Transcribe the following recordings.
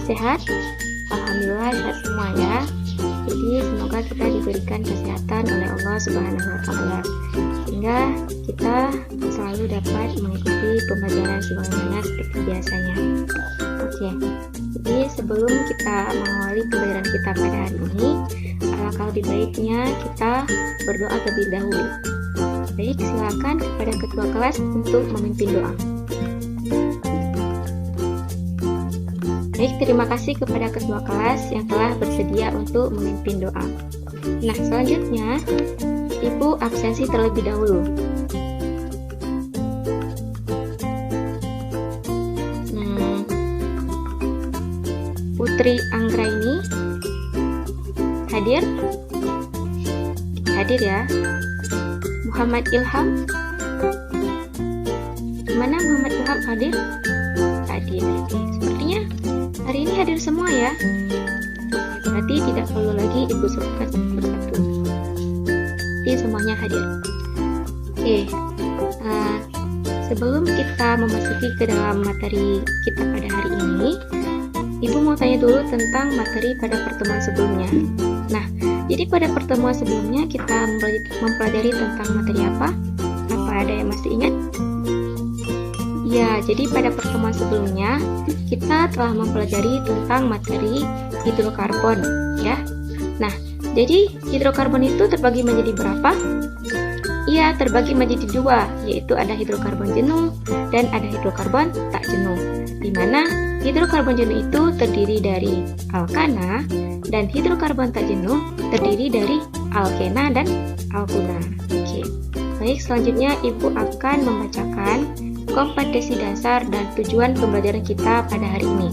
sehat? Alhamdulillah sehat semua ya. Jadi semoga kita diberikan kesehatan oleh Allah Subhanahu wa Ta'ala, sehingga kita selalu dapat mengikuti pembelajaran sebagaimana seperti biasanya. Oke, jadi sebelum kita mengawali pembelajaran kita pada hari ini, alangkah lebih baiknya kita berdoa terlebih dahulu. Baik, silakan kepada ketua kelas untuk memimpin doa. Baik, terima kasih kepada ketua kelas yang telah bersedia untuk memimpin doa. Nah, selanjutnya Ibu absensi terlebih dahulu. Putri Anggraini hadir? Hadir ya. Muhammad Ilham, gimana Muhammad Ilham hadir? Hadir. Sepertinya hari ini hadir semua ya. Berarti tidak perlu lagi Ibu sebutkan satu persatu. Jadi semuanya hadir. Oke. Sebelum kita memasuki ke dalam materi kita pada hari ini, Ibu mau tanya dulu tentang materi pada pertemuan sebelumnya. Nah, jadi pada pertemuan sebelumnya kita mempelajari tentang materi apa? Apa ada yang masih ingat? Ya, jadi pada pertemuan sebelumnya kita telah mempelajari tentang materi hidrokarbon, ya. Nah, jadi hidrokarbon itu terbagi menjadi berapa? Iya, terbagi menjadi dua, yaitu ada hidrokarbon jenuh dan ada hidrokarbon tak jenuh. Di mana hidrokarbon jenuh itu terdiri dari alkana dan hidrokarbon tak jenuh terdiri dari alkena dan alkuna. Oke. Baik, selanjutnya Ibu akan membacakan kompetensi dasar dan tujuan pembelajaran kita pada hari ini.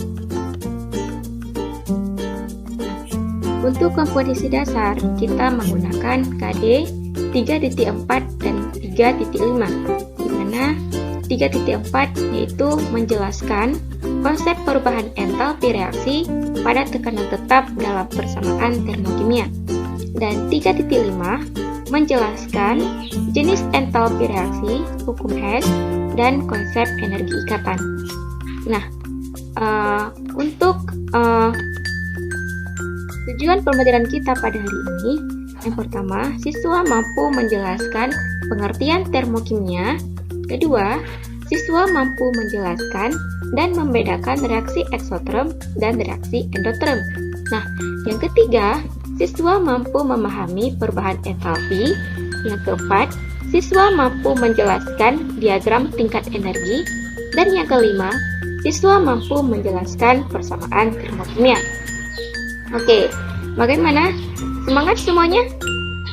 Untuk kompetensi dasar, kita menggunakan KD 3.4 dan 3.5, di mana 3.4 yaitu menjelaskan konsep perubahan entalpi reaksi pada tekanan tetap dalam persamaan termokimia, dan 3.5 menjelaskan jenis entalpi reaksi, hukum Hess, dan konsep energi ikatan. Nah, untuk tujuan pembelajaran kita pada hari ini, yang pertama, siswa mampu menjelaskan pengertian termokimia. Kedua, siswa mampu menjelaskan dan membedakan reaksi eksoterm dan reaksi endoterm. Nah, yang ketiga, siswa mampu memahami perubahan entalpi. Yang keempat, siswa mampu menjelaskan diagram tingkat energi. Dan yang kelima, siswa mampu menjelaskan persamaan termokimia. Oke, bagaimana? Semangat semuanya?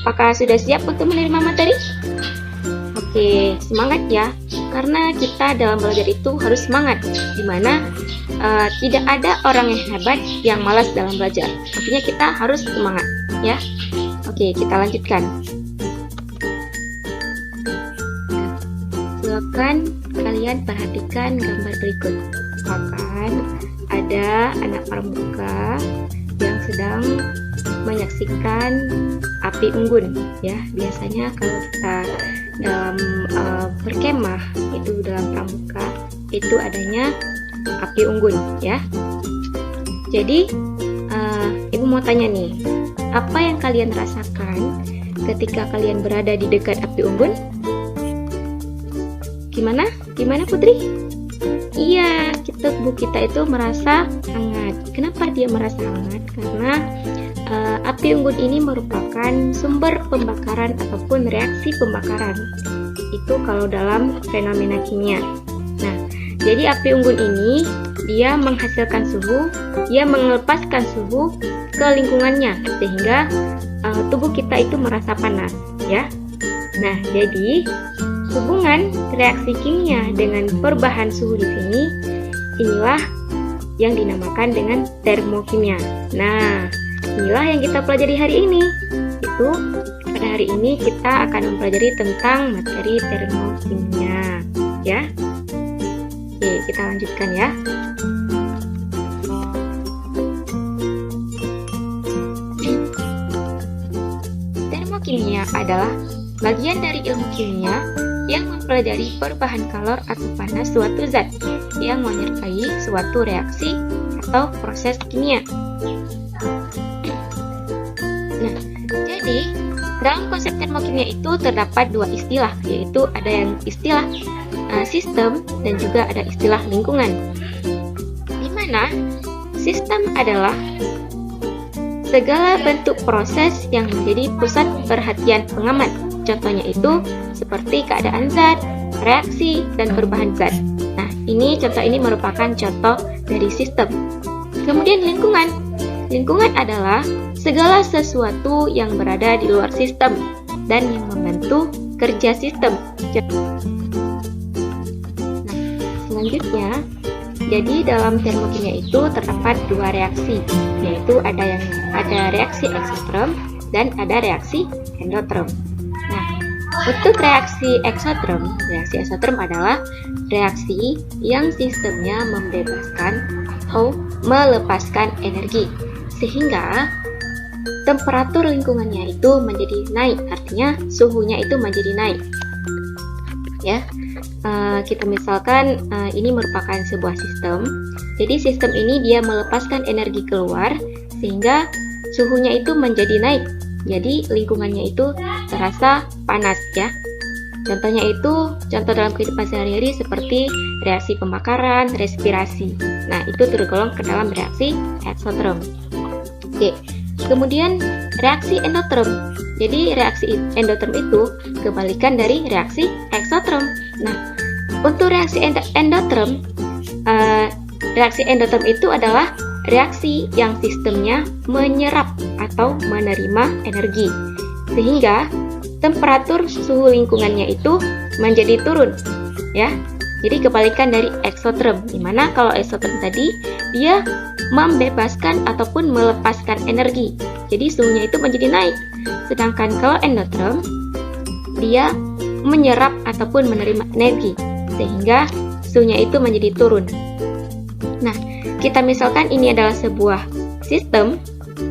Apakah sudah siap untuk menerima materi? Oke, semangat ya. Karena kita dalam belajar itu harus semangat, dimana tidak ada orang yang hebat yang malas dalam belajar. Artinya kita harus semangat, ya. Oke, kita lanjutkan. Silakan kalian perhatikan gambar berikut. Akan ada anak pramuka yang sedang menyaksikan api unggun, ya. Biasanya kalau kita dalam berkemah itu dalam pramuka itu adanya api unggun, ya. Jadi Ibu mau tanya nih, apa yang kalian rasakan ketika kalian berada di dekat api unggun? Gimana Putri? Iya, tubuh kita itu merasa hangat. Kenapa dia merasa hangat? Karena api unggun ini merupakan sumber pembakaran ataupun reaksi pembakaran. Itu kalau dalam fenomena kimia. Nah, jadi api unggun ini dia menghasilkan suhu, dia melepaskan suhu ke lingkungannya sehingga tubuh kita itu merasa panas, ya. Nah, jadi hubungan reaksi kimia dengan perubahan suhu di sini inilah yang dinamakan dengan termokimia. Nah, inilah yang kita pelajari hari ini. Itu pada hari ini kita akan mempelajari tentang materi termokimia, ya. Oke, kita lanjutkan ya. Termokimia adalah bagian dari ilmu kimia yang mempelajari perubahan kalor atau panas suatu zat yang menyertai suatu reaksi atau proses kimia. Nah, jadi dalam konsep termokimia itu terdapat dua istilah, yaitu ada yang istilah sistem dan juga ada istilah lingkungan. Di mana sistem adalah segala bentuk proses yang menjadi pusat perhatian pengamat. Contohnya itu seperti keadaan zat, reaksi, dan perubahan zat. Nah, contoh ini merupakan contoh dari sistem. Kemudian lingkungan. Lingkungan adalah segala sesuatu yang berada di luar sistem dan yang membantu kerja sistem. Nah, selanjutnya, jadi dalam termokimia itu terdapat dua reaksi, yaitu ada reaksi eksoterm dan ada reaksi endoterm. Nah, untuk reaksi eksoterm adalah reaksi yang sistemnya membebaskan atau melepaskan energi, sehingga temperatur lingkungannya itu menjadi naik, artinya suhunya itu menjadi naik. Ya, kita misalkan ini merupakan sebuah sistem. Jadi sistem ini dia melepaskan energi keluar, sehingga suhunya itu menjadi naik. Jadi lingkungannya itu terasa panas ya. Contoh dalam kehidupan sehari-hari seperti reaksi pembakaran, respirasi. Nah, itu tergolong ke dalam reaksi eksoterm. Oke. Kemudian reaksi endoterm. Jadi reaksi endoterm itu kebalikan dari reaksi eksoterm. Nah, untuk reaksi endoterm itu adalah reaksi yang sistemnya menyerap atau menerima energi, sehingga temperatur suhu lingkungannya itu menjadi turun, ya. Jadi kebalikan dari eksoterm, di mana kalau eksoterm tadi dia membebaskan ataupun melepaskan energi, jadi suhunya itu menjadi naik. Sedangkan kalau endoterm dia menyerap ataupun menerima energi, sehingga suhunya itu menjadi turun. Nah, kita misalkan ini adalah sebuah sistem,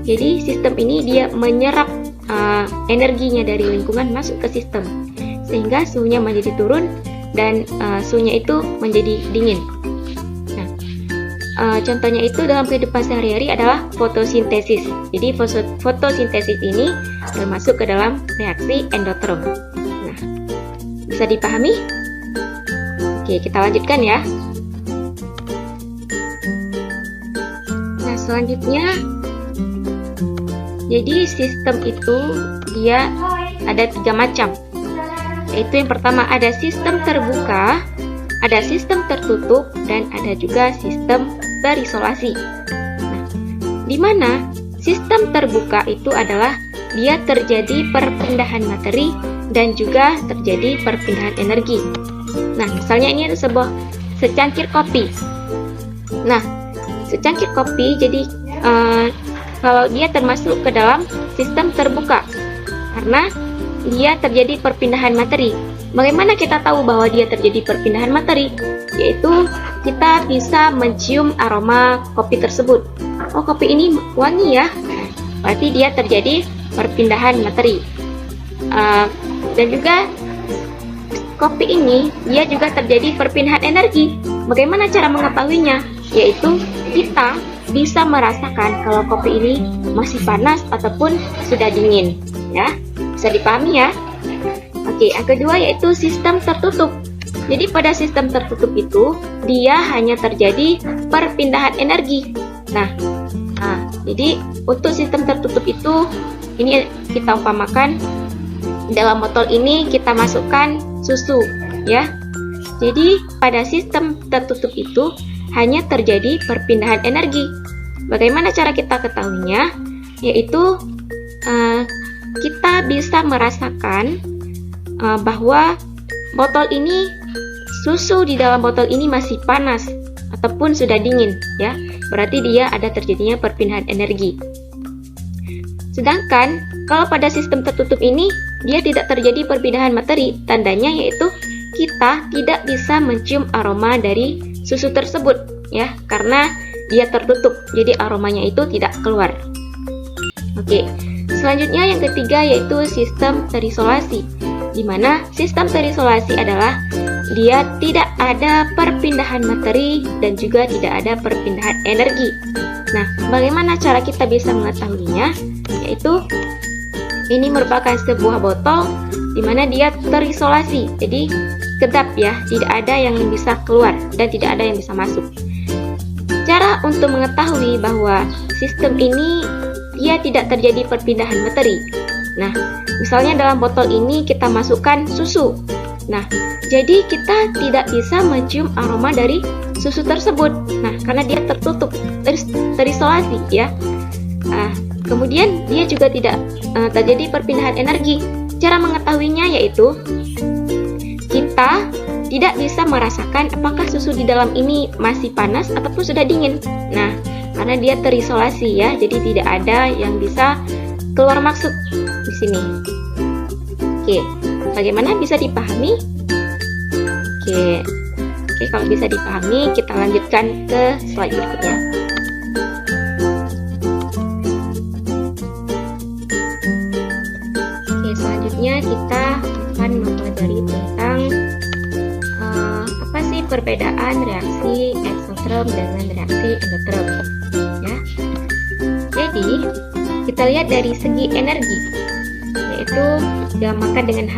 jadi sistem ini dia menyerap energinya dari lingkungan masuk ke sistem, sehingga suhunya menjadi turun dan suhunya itu menjadi dingin. Nah, contohnya itu dalam kehidupan sehari-hari adalah fotosintesis. Jadi fotosintesis ini termasuk ke dalam reaksi endoterm. Nah, bisa dipahami? Oke, kita lanjutkan ya. Nah, selanjutnya, jadi sistem itu dia ada 3 macam. Yaitu yang pertama ada sistem terbuka, ada sistem tertutup, dan ada juga sistem terisolasi. Nah, di mana sistem terbuka itu adalah dia terjadi perpindahan materi dan juga terjadi perpindahan energi. Nah, misalnya ini ada secangkir kopi. Nah, secangkir kopi jadi kalau dia termasuk ke dalam sistem terbuka karena dia terjadi perpindahan materi. Bagaimana kita tahu bahwa dia terjadi perpindahan materi? Yaitu kita bisa mencium aroma kopi tersebut. Oh, kopi ini wangi ya, berarti dia terjadi perpindahan materi. Dan juga kopi ini dia juga terjadi perpindahan energi. Bagaimana cara mengetahuinya? Yaitu kita bisa merasakan kalau kopi ini masih panas ataupun sudah dingin, ya. Bisa dipahami ya? Oke, yang kedua yaitu sistem tertutup. Jadi pada sistem tertutup itu dia hanya terjadi perpindahan energi. Nah, jadi untuk sistem tertutup itu ini kita umpamakan dalam botol ini kita masukkan susu, ya. Jadi pada sistem tertutup itu hanya terjadi perpindahan energi. Bagaimana cara kita ketahuinya? Yaitu kita bisa merasakan bahwa botol ini, susu di dalam botol ini masih panas ataupun sudah dingin, ya. Berarti dia ada terjadinya perpindahan energi. Sedangkan kalau pada sistem tertutup ini dia tidak terjadi perpindahan materi, tandanya yaitu kita tidak bisa mencium aroma dari susu tersebut, ya, karena dia tertutup, jadi aromanya itu tidak keluar. Oke, selanjutnya yang ketiga yaitu sistem terisolasi, di mana sistem terisolasi adalah dia tidak ada perpindahan materi dan juga tidak ada perpindahan energi. Nah, bagaimana cara kita bisa mengetahuinya? Yaitu ini merupakan sebuah botol di mana dia terisolasi, jadi kedap ya, tidak ada yang bisa keluar dan tidak ada yang bisa masuk. Cara untuk mengetahui bahwa sistem ini dia tidak terjadi perpindahan materi. Nah, misalnya dalam botol ini kita masukkan susu. Nah, jadi kita tidak bisa mencium aroma dari susu tersebut. Nah, karena dia tertutup, terisolasi ya. Kemudian dia juga tidak terjadi perpindahan energi. Cara mengetahuinya yaitu kita tidak bisa merasakan apakah susu di dalam ini masih panas ataupun sudah dingin. Nah, karena dia terisolasi ya, jadi tidak ada yang bisa keluar masuk di sini. Oke, bagaimana bisa dipahami? Oke, kalau bisa dipahami, kita lanjutkan ke slide berikutnya. Selanjutnya kita akan mempelajari tentang apa sih perbedaan reaksi eksoterm dengan reaksi endoterm ya. Jadi kita lihat dari segi energi, yaitu dinamakan dengan H.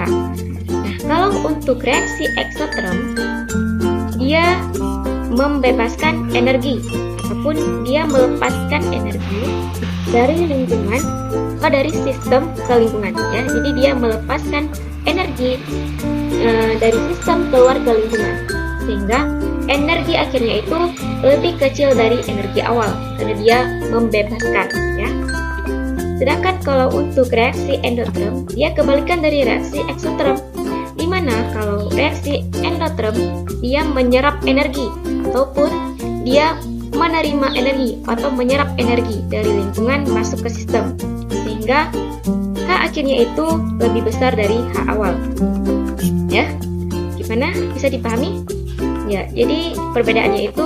Nah, kalau untuk reaksi eksoterm, dia membebaskan energi ataupun dia melepaskan energi dari lingkungan atau dari sistem ke lingkungan ya. Jadi dia melepaskan energi dari sistem keluar ke lingkungan, sehingga energi akhirnya itu lebih kecil dari energi awal karena dia membebaskan ya. Sedangkan kalau untuk reaksi endoterm, dia kebalikan dari reaksi eksoterm, di mana kalau reaksi endoterm dia menyerap energi ataupun dia menerima energi atau menyerap energi dari lingkungan masuk ke sistem, sehingga H akhirnya itu lebih besar dari H awal ya. Gimana, bisa dipahami? Ya, jadi perbedaannya itu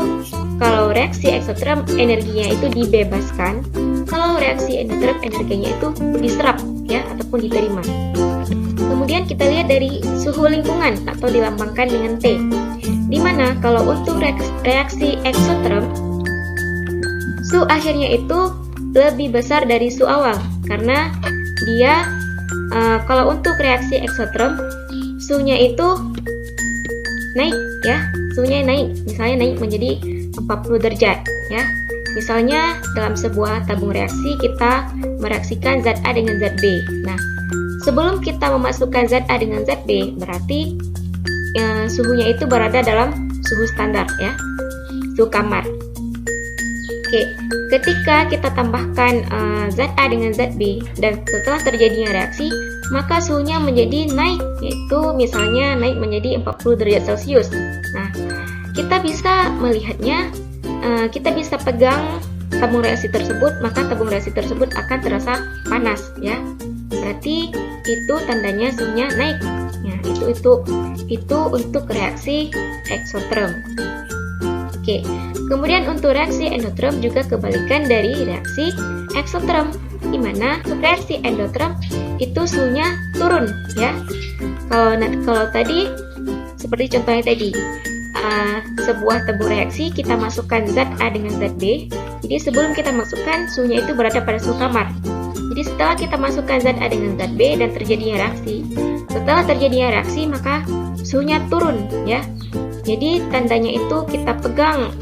kalau reaksi eksoterm energinya itu dibebaskan, kalau reaksi endoterm energinya itu diserap ya ataupun diterima. Kemudian kita lihat dari suhu lingkungan atau dilambangkan dengan T, di mana kalau untuk reaksi eksoterm suhu akhirnya itu lebih besar dari suhu awal karena dia kalau untuk reaksi eksoterm suhunya itu naik ya, suhunya naik, misalnya naik menjadi 40 derajat ya. Misalnya dalam sebuah tabung reaksi kita mereaksikan zat A dengan zat B. Nah, sebelum kita memasukkan zat A dengan zat B, berarti suhunya itu berada dalam suhu standar ya, suhu kamar. Oke, ketika kita tambahkan zat A dengan zat B dan setelah terjadinya reaksi, maka suhunya menjadi naik, yaitu misalnya naik menjadi 40 derajat Celcius. Nah, kita bisa melihatnya, kita bisa pegang tabung reaksi tersebut, maka tabung reaksi tersebut akan terasa panas ya. Berarti itu tandanya suhunya naik. Nah, itu untuk reaksi eksoterm. Oke, kemudian untuk reaksi endoterm juga kebalikan dari reaksi eksoterm, di mana reaksi endoterm itu suhunya turun ya. Kalau tadi seperti contohnya tadi, sebuah tabung reaksi kita masukkan zat A dengan zat B. Jadi sebelum kita masukkan suhunya itu berada pada suhu kamar. Jadi setelah kita masukkan zat A dengan zat B dan terjadinya reaksi, setelah terjadinya reaksi maka suhunya turun ya. Jadi tandanya itu kita pegang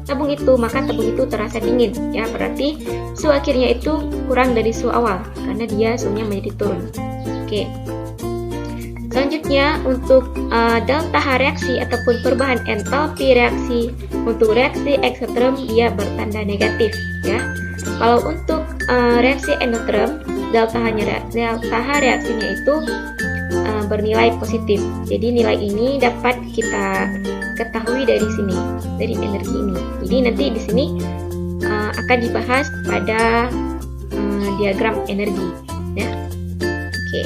tabung itu, maka tabung itu terasa dingin ya, berarti suhu akhirnya itu kurang dari suhu awal karena dia suhunya menjadi turun. Oke. Selanjutnya untuk delta H reaksi ataupun perubahan entalpi reaksi untuk reaksi eksoterm dia bertanda negatif ya. Kalau untuk reaksi endoterm, delta H reaksinya itu bernilai positif. Jadi nilai ini dapat kita ketahui dari sini, dari energi ini. Jadi nanti di sini akan dibahas pada diagram energi ya. Oke.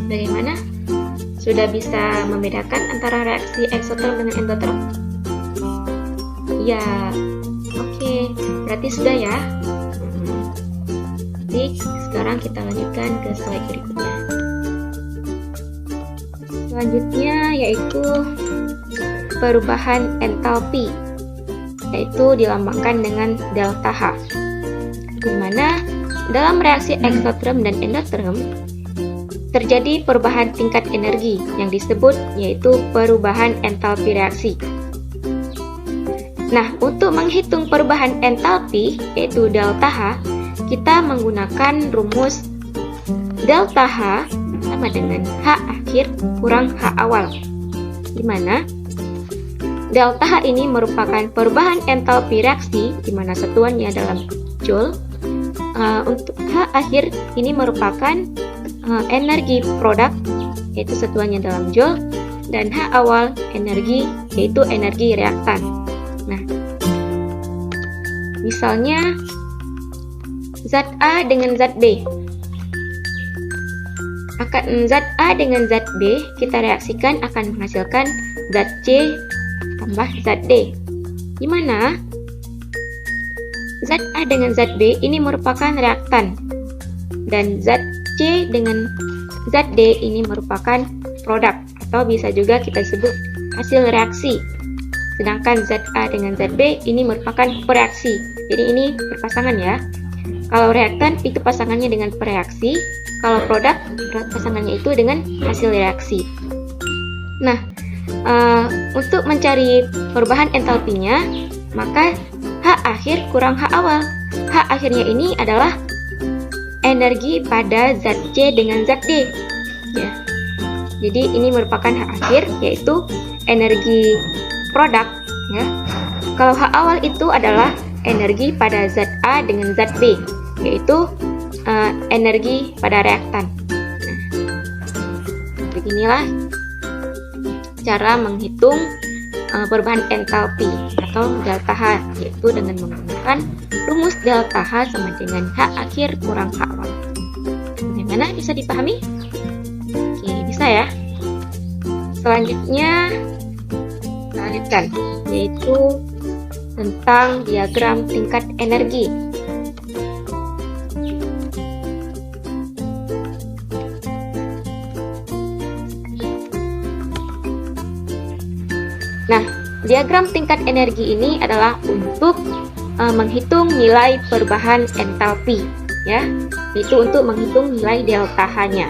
Bagaimana? Sudah bisa membedakan antara reaksi eksoterm dengan endoterm? Ya, oke. Berarti sudah ya. Jadi sekarang kita lanjutkan ke slide berikutnya. Selanjutnya yaitu perubahan entalpi, yaitu dilambangkan dengan delta H, di mana dalam reaksi eksoterm dan endoterm terjadi perubahan tingkat energi yang disebut yaitu perubahan entalpi reaksi. Nah, untuk menghitung perubahan entalpi yaitu delta H, kita menggunakan rumus delta H sama dengan H akhir kurang H awal, di mana delta H ini merupakan perubahan entalpi reaksi di mana satuannya dalam joule. Untuk H akhir ini merupakan energi produk yaitu satuannya dalam joule, dan H awal energi yaitu energi reaktan. Nah, misalnya zat A dengan zat B. Zat A dengan zat B kita reaksikan akan menghasilkan zat C tambah zat D, di mana zat A dengan zat B ini merupakan reaktan, dan zat C dengan zat D ini merupakan produk, atau bisa juga kita sebut hasil reaksi. Sedangkan zat A dengan zat B ini merupakan pereaksi. Jadi ini berpasangan ya. Kalau reaktan itu pasangannya dengan pereaksi, kalau produk pasangannya itu dengan hasil reaksi. Nah, untuk mencari perubahan entalpinya, maka H akhir kurang H awal. H akhirnya ini adalah energi pada zat C dengan zat D. Ya. Jadi ini merupakan H akhir, yaitu energi produk. Ya. Kalau H awal itu adalah energi pada zat A dengan zat B, yaitu energi pada reaktan. Nah, beginilah cara menghitung perubahan entalpi atau delta H, yaitu dengan menggunakan rumus delta H sama dengan H akhir kurang H awal. Bagaimana, bisa dipahami? Oke, bisa ya. Selanjutnya kita lanjutkan, yaitu tentang diagram tingkat energi. Nah, diagram tingkat energi ini adalah untuk menghitung nilai perubahan entalpi, ya, itu untuk menghitung nilai delta H-nya.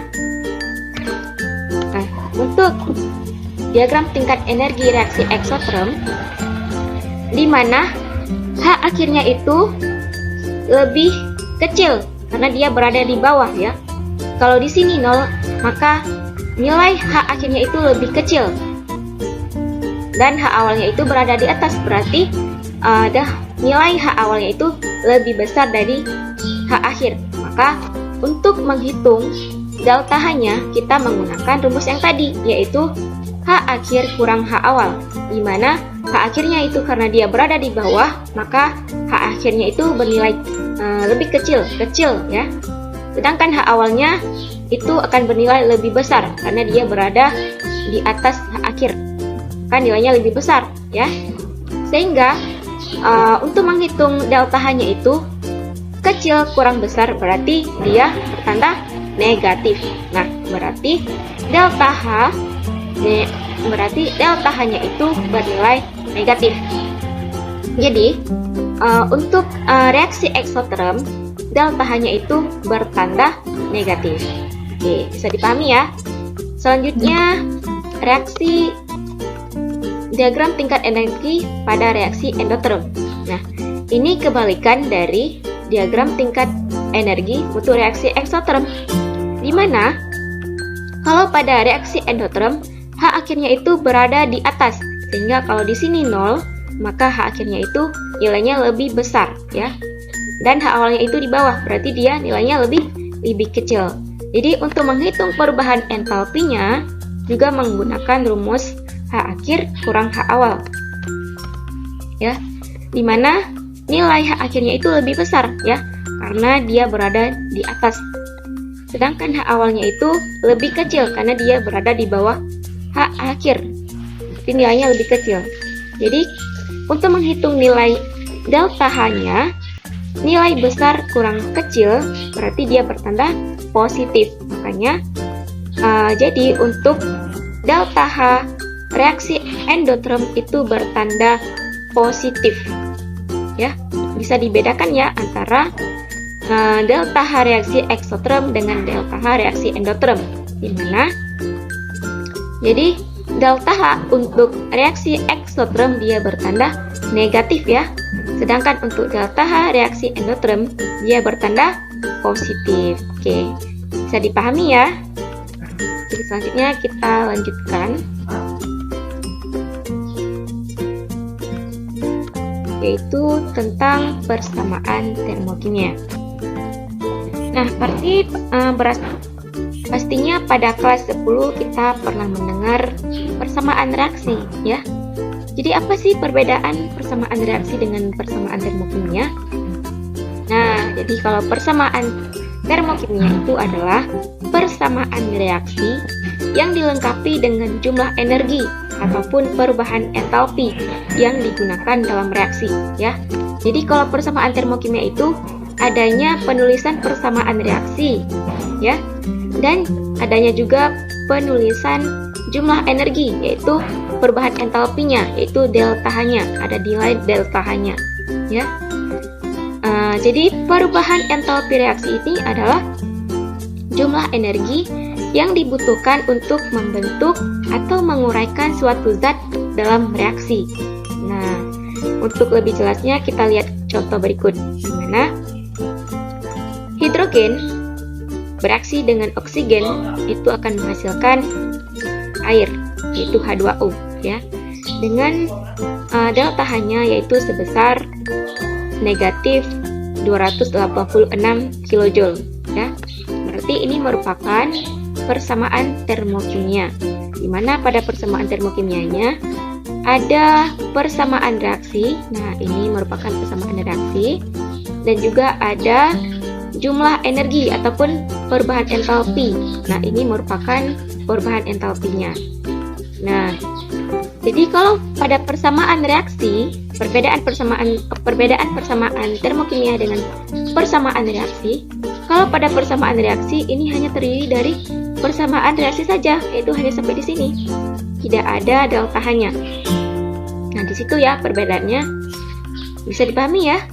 Nah, untuk diagram tingkat energi reaksi eksoterm, di mana H akhirnya itu lebih kecil karena dia berada di bawah, ya. Kalau di sini 0, maka nilai H akhirnya itu lebih kecil. Dan H awalnya itu berada di atas, berarti nilai H awalnya itu lebih besar dari H akhir. Maka untuk menghitung delta H-nya kita menggunakan rumus yang tadi, yaitu H akhir kurang H awal, di mana H akhirnya itu karena dia berada di bawah, maka H akhirnya itu bernilai lebih kecil ya. Sedangkan H awalnya itu akan bernilai lebih besar karena dia berada di atas H akhir. Kan nilainya lebih besar, ya. Sehingga untuk menghitung delta H-nya itu kecil kurang besar, berarti dia bertanda negatif. Nah, berarti delta H-nya itu bernilai negatif. Jadi untuk reaksi eksoterm, delta H-nya itu bertanda negatif. Oke, bisa dipahami ya. Selanjutnya reaksi diagram tingkat energi pada reaksi endoterm. Nah, ini kebalikan dari diagram tingkat energi untuk reaksi eksoterm, di mana kalau pada reaksi endoterm H akhirnya itu berada di atas, sehingga kalau di sini 0, maka H akhirnya itu nilainya lebih besar, ya. Dan H awalnya itu di bawah, berarti dia nilainya lebih kecil. Jadi untuk menghitung perubahan entalpinya juga menggunakan rumus H akhir kurang H awal, ya, dimana nilai H akhirnya itu lebih besar, ya, karena dia berada di atas. Sedangkan H awalnya itu lebih kecil karena dia berada di bawah H akhir, jadi nilainya lebih kecil. Jadi untuk menghitung nilai delta H-nya nilai besar kurang kecil, berarti dia bertanda positif. Makanya jadi untuk delta H reaksi endoterm itu bertanda positif. Ya, bisa dibedakan ya antara delta H reaksi eksoterm dengan delta H reaksi endoterm. Di mana? Jadi delta H untuk reaksi eksoterm dia bertanda negatif ya. Sedangkan untuk delta H reaksi endoterm dia bertanda positif. Oke, bisa dipahami ya. Jadi selanjutnya kita lanjutkan, yaitu tentang persamaan termokimia. Nah, pastinya pada kelas 10 kita pernah mendengar persamaan reaksi ya. Jadi apa sih perbedaan persamaan reaksi dengan persamaan termokimia? Nah, jadi kalau persamaan termokimia itu adalah persamaan reaksi yang dilengkapi dengan jumlah energi ataupun perubahan entalpi yang digunakan dalam reaksi ya. Jadi kalau persamaan termokimia itu adanya penulisan persamaan reaksi ya, dan adanya juga penulisan jumlah energi, yaitu perubahan entalpinya, yaitu delta H-nya, ada nilai delta H-nya ya. Jadi perubahan entalpi reaksi ini adalah jumlah energi yang dibutuhkan untuk membentuk atau menguraikan suatu zat dalam reaksi. Nah, untuk lebih jelasnya kita lihat contoh berikut, di mana hidrogen bereaksi dengan oksigen itu akan menghasilkan air, yaitu H2O ya, dengan delta H-nya yaitu sebesar negatif 286 kJ ya. Berarti ini merupakan persamaan termokimia, di mana pada persamaan termokimianya ada persamaan reaksi. Nah, ini merupakan persamaan reaksi, dan juga ada jumlah energi ataupun perubahan entalpi. Nah, ini merupakan perubahan entalpinya. Nah, jadi kalau pada persamaan reaksi, perbedaan persamaan termokimia dengan persamaan reaksi, kalau pada persamaan reaksi ini hanya terdiri dari persamaan reaksi saja, yaitu hanya sampai di sini. Tidak ada delta H-nya. Nah, di situ ya perbedaannya. Bisa dipahami ya?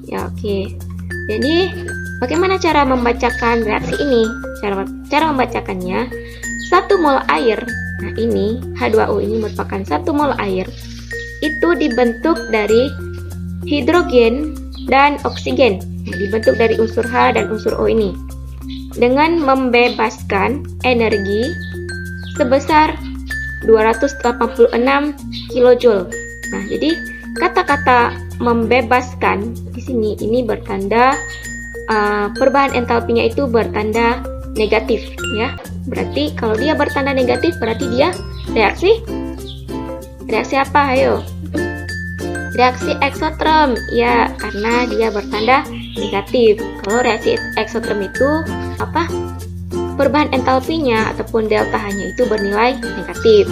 Ya, oke. Jadi, bagaimana cara membacakan reaksi ini? Cara membacakannya, 1 mol air, nah ini H2O ini merupakan 1 mol air, itu dibentuk dari hidrogen dan oksigen. Nah, dibentuk dari unsur H dan unsur O ini, dengan membebaskan energi sebesar 286 kJ. Nah, jadi kata-kata membebaskan di sini ini bertanda perubahan entalpinya itu bertanda negatif ya. Berarti kalau dia bertanda negatif berarti dia reaksi apa? Ayo. Reaksi eksoterm ya, karena dia bertanda negatif. Kalau reaksi eksoterm itu apa? Perubahan entalpinya ataupun delta H-nya itu bernilai negatif.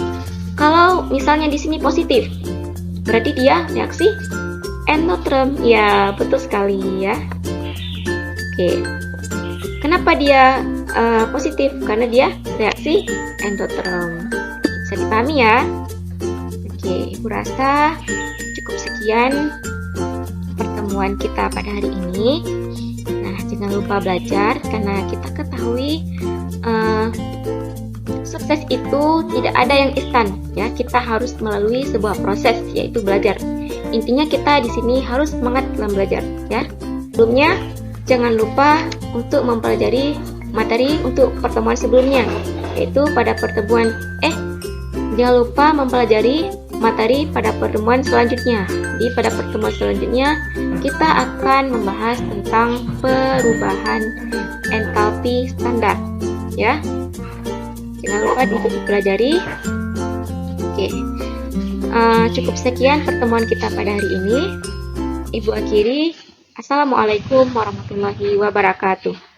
Kalau misalnya di sini positif, berarti dia reaksi endoterm. Ya, betul sekali ya. Oke. Kenapa dia positif? Karena dia reaksi endoterm. Bisa dipahami ya? Oke, Ibu rasa cukup sekian pertemuan kita pada hari ini. Nah, jangan lupa belajar, karena kita ketahui sukses itu tidak ada yang instan ya. Kita harus melalui sebuah proses, yaitu belajar. Intinya kita di sini harus semangat dalam belajar ya. Sebelumnya jangan lupa untuk mempelajari materi untuk pertemuan sebelumnya, yaitu pada pertemuan jangan lupa mempelajari materi pada pertemuan selanjutnya. Jadi pada pertemuan selanjutnya kita akan membahas tentang perubahan entalpi standar ya. Jangan lupa dipelajari. Oke. Cukup sekian pertemuan kita pada hari ini. Ibu akhiri. Assalamualaikum warahmatullahi wabarakatuh.